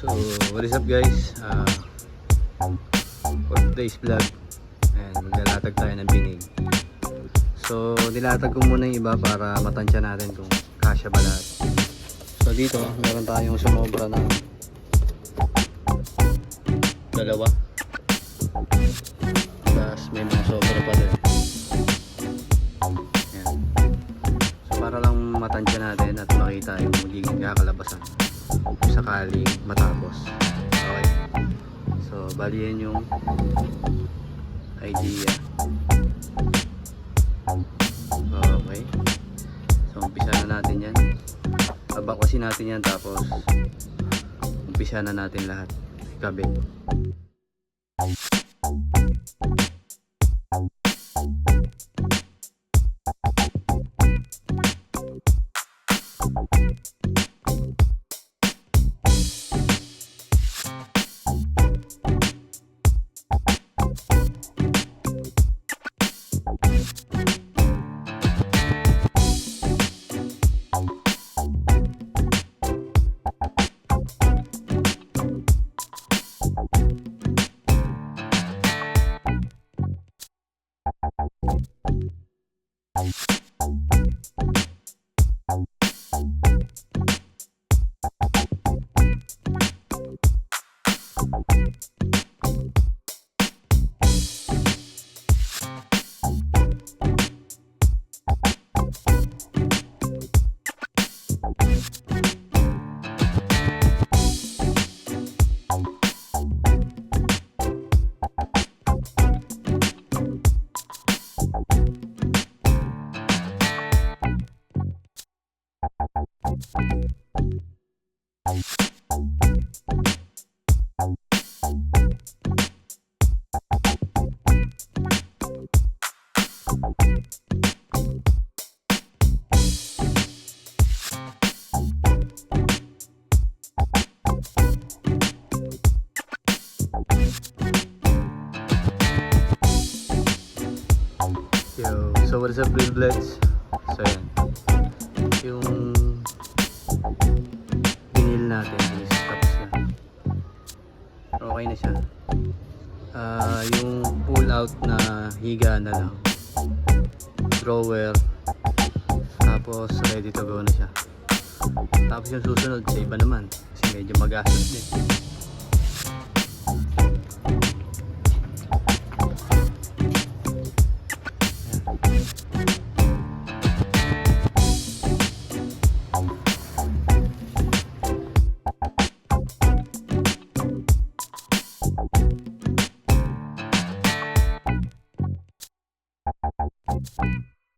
So, what is up guys? For today's vlog, ayan, maglalatag tayo ng binig. So, nilatag ko muna yung iba para matansya natin kung kasya ba lahat. So, dito, meron tayong sumobra ng dalawa. Tapos may mga sobra pa din. Ayan. So, para lang matansya natin at makita yung magiging kakalabasan sakaling matapos. Okay, so bali yan yung idea. Okay, so umpisa na natin yan, babakwasin natin yan, tapos umpisa na natin lahat kabit. So what is up real bloods? So yan, yung vinyl natin is tapos na, okay na siya. Yung pull out na higa na lang, drawer, tapos ready to go na siya. Tapos yung susunod sa iba naman kasi medyo magastos din.